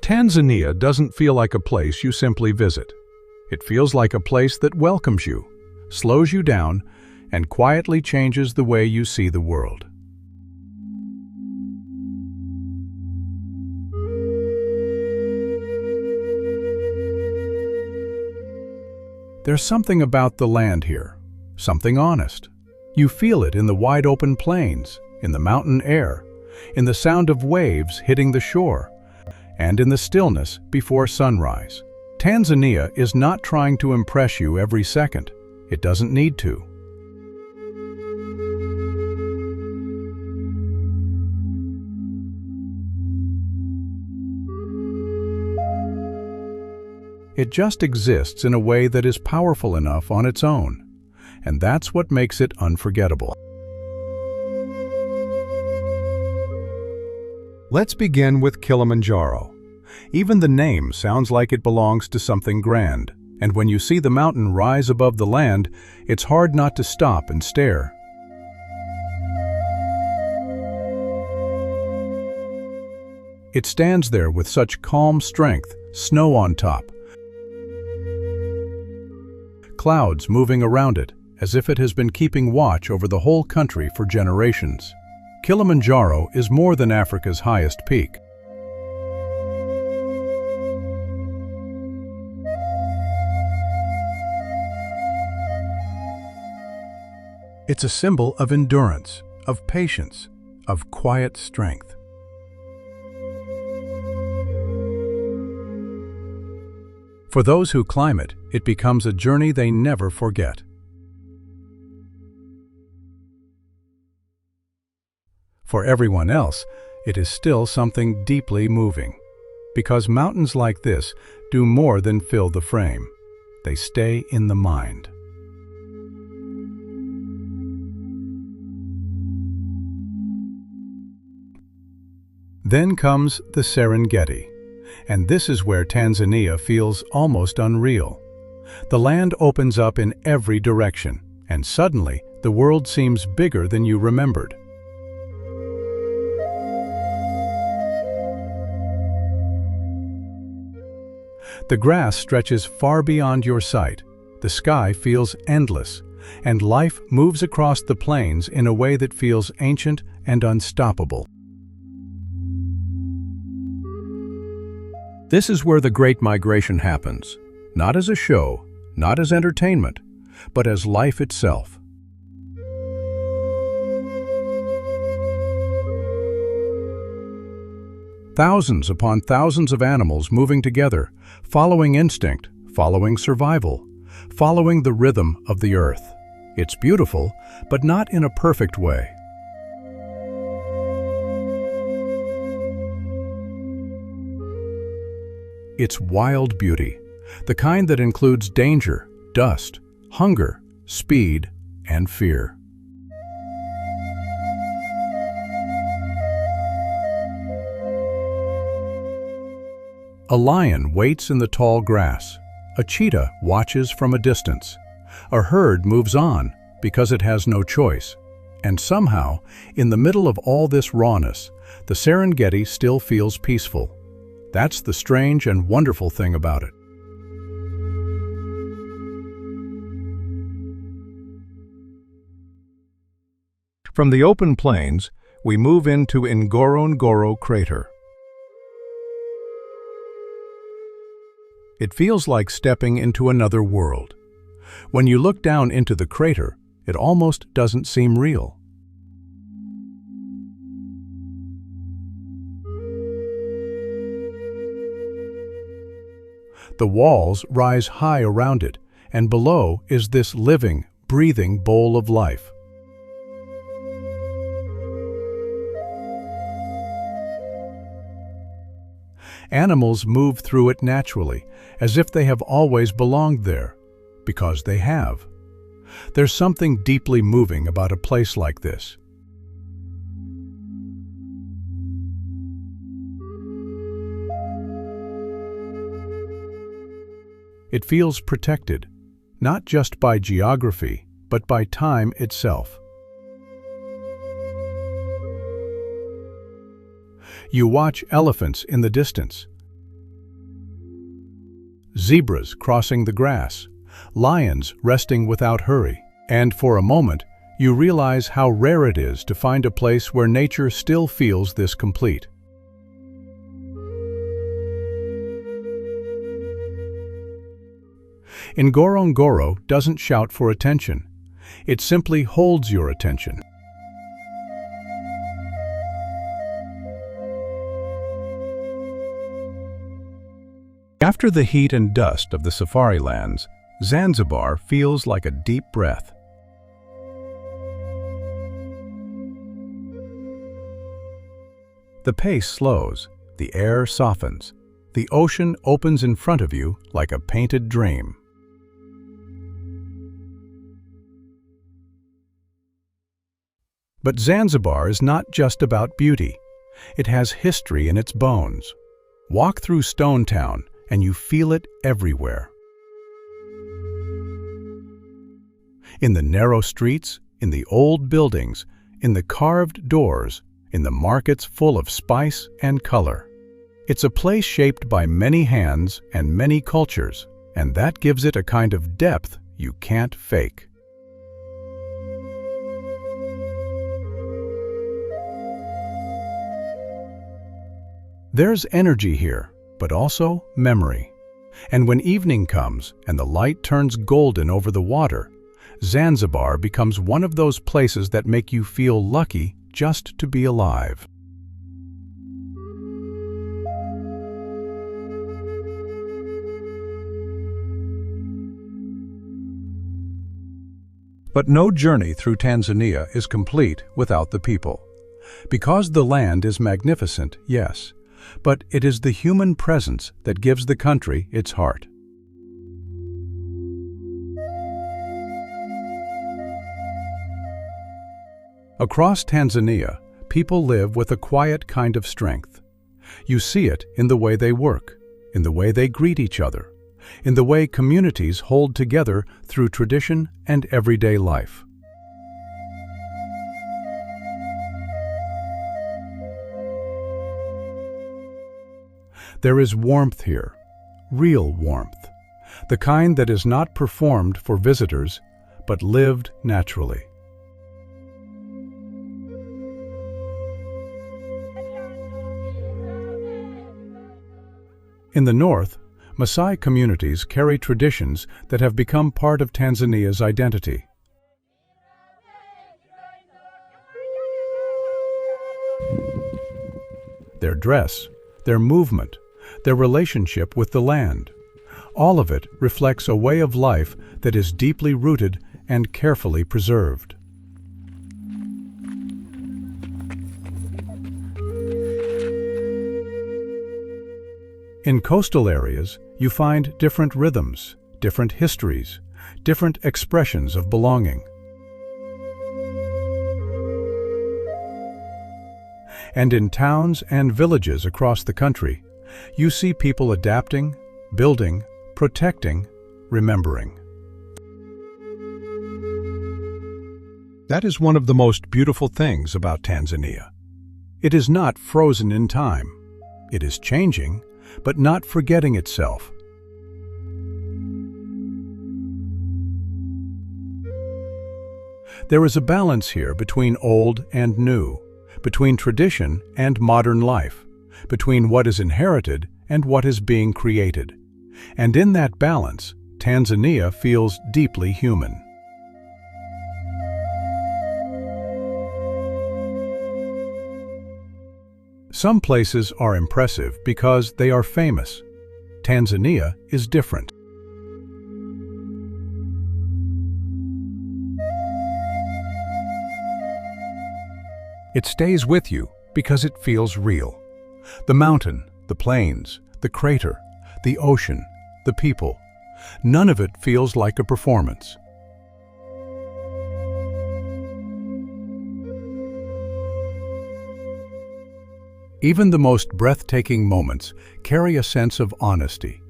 Tanzania doesn't feel like a place you simply visit. It feels like a place that welcomes you, slows you down, and quietly changes the way you see the world. There's something about the land here, something honest. You feel it in the wide-open plains, in the mountain air, in the sound of waves hitting the shore, and in the stillness before sunrise. Tanzania is not trying to impress you every second. It doesn't need to. It just exists in a way that is powerful enough on its own, and that's what makes it unforgettable. Let's begin with Kilimanjaro. Even the name sounds like it belongs to something grand, and when you see the mountain rise above the land, it's hard not to stop and stare. It stands there with such calm strength, snow on top, clouds moving around it, as if it has been keeping watch over the whole country for generations. Kilimanjaro is more than Africa's highest peak. It's a symbol of endurance, of patience, of quiet strength. For those who climb it, it becomes a journey they never forget. For everyone else, it is still something deeply moving, because mountains like this do more than fill the frame. They stay in the mind. Then comes the Serengeti, and this is where Tanzania feels almost unreal. The land opens up in every direction, and suddenly the world seems bigger than you remembered. The grass stretches far beyond your sight, the sky feels endless, and life moves across the plains in a way that feels ancient and unstoppable. This is where the Great Migration happens, not as a show, not as entertainment, but as life itself. Thousands upon thousands of animals moving together, following instinct, following survival, following the rhythm of the earth. It's beautiful, but not in a perfect way. It's wild beauty, the kind that includes danger, dust, hunger, speed, and fear. A lion waits in the tall grass. A cheetah watches from a distance. A herd moves on because it has no choice. And somehow, in the middle of all this rawness, the Serengeti still feels peaceful. That's the strange and wonderful thing about it. From the open plains, we move into Ngorongoro crater. It feels like stepping into another world. When you look down into the crater, it almost doesn't seem real. The walls rise high around it, and below is this living, breathing bowl of life. Animals move through it naturally, as if they have always belonged there, because they have. There's something deeply moving about a place like this. It feels protected, not just by geography, but by time itself. You watch elephants in the distance. zebras crossing the grass, lions resting without hurry. And for a moment, you realize how rare it is to find a place where nature still feels this complete. Ngorongoro doesn't shout for attention. It simply holds your attention. After the heat and dust of the safari lands, Zanzibar feels like a deep breath. The pace slows, the air softens, the ocean opens in front of you like a painted dream. But Zanzibar is not just about beauty. It has history in its bones. Walk through Stone Town and you feel it everywhere. In the narrow streets, in the old buildings, in the carved doors, in the markets full of spice and color. It's a place shaped by many hands and many cultures, and that gives it a kind of depth you can't fake. There's energy here, but also memory. And when evening comes and the light turns golden over the water, Zanzibar becomes one of those places that make you feel lucky just to be alive. But no journey through Tanzania is complete without the people. Because the land is magnificent, yes, but it is the human presence that gives the country its heart. Across Tanzania, people live with a quiet kind of strength. You see it in the way they work, in the way they greet each other, in the way communities hold together through tradition and everyday life. There is warmth here, real warmth, the kind that is not performed for visitors, but lived naturally. In the north, Maasai communities carry traditions that have become part of Tanzania's identity. Their dress, their movement, their relationship with the land, all of it reflects a way of life that is deeply rooted and carefully preserved. In coastal areas, you find different rhythms, different histories, different expressions of belonging. And in towns and villages across the country, you see people adapting, building, protecting, remembering. That is one of the most beautiful things about Tanzania. It is not frozen in time. It is changing, but not forgetting itself. There is a balance here between old and new, between tradition and modern life, between what is inherited and what is being created. And in that balance, Tanzania feels deeply human. Some places are impressive because they are famous. Tanzania is different. It stays with you because it feels real. The mountain, the plains, the crater, the ocean, the people, none of it feels like a performance. Even the most breathtaking moments carry a sense of honesty.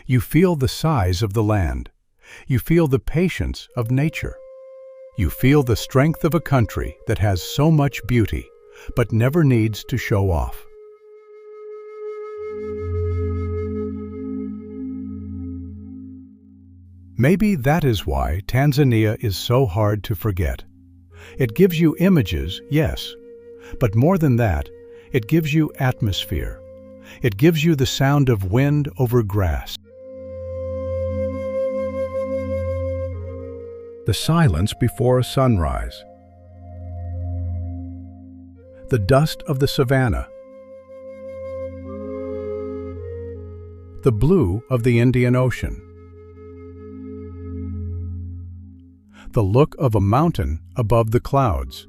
You feel the size of the land. You feel the patience of nature. You feel the strength of a country that has so much beauty, but never needs to show off. Maybe that is why Tanzania is so hard to forget. It gives you images, yes, but more than that, it gives you atmosphere. It gives you the sound of wind over grass. The silence before a sunrise. The dust of the savanna. The blue of the Indian Ocean. The look of a mountain above the clouds.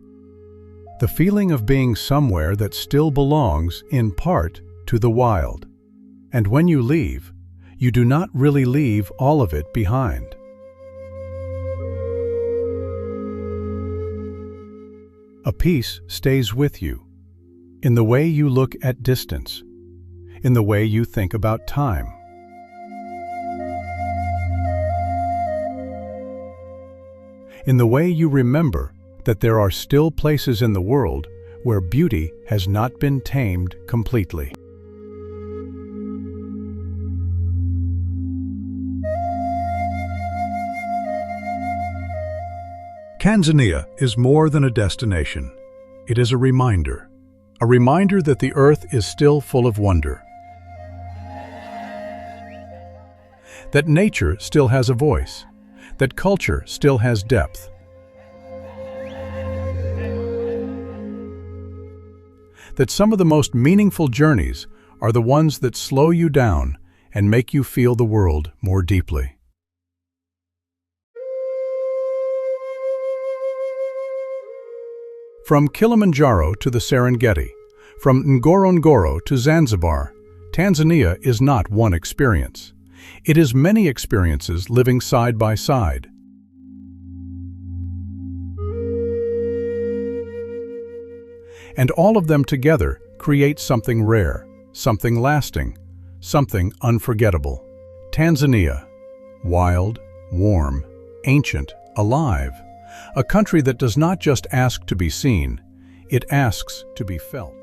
The feeling of being somewhere that still belongs, in part, to the wild. And when you leave, you do not really leave all of it behind. A piece stays with you, in the way you look at distance, in the way you think about time. In the way you remember that there are still places in the world where beauty has not been tamed completely. Tanzania is more than a destination. It is a reminder that the earth is still full of wonder, that nature still has a voice, that culture still has depth, that some of the most meaningful journeys are the ones that slow you down and make you feel the world more deeply. From Kilimanjaro to the Serengeti, from Ngorongoro to Zanzibar, Tanzania is not one experience. It is many experiences living side by side. And all of them together create something rare, something lasting, something unforgettable. Tanzania, wild, warm, ancient, alive. A country that does not just ask to be seen, it asks to be felt.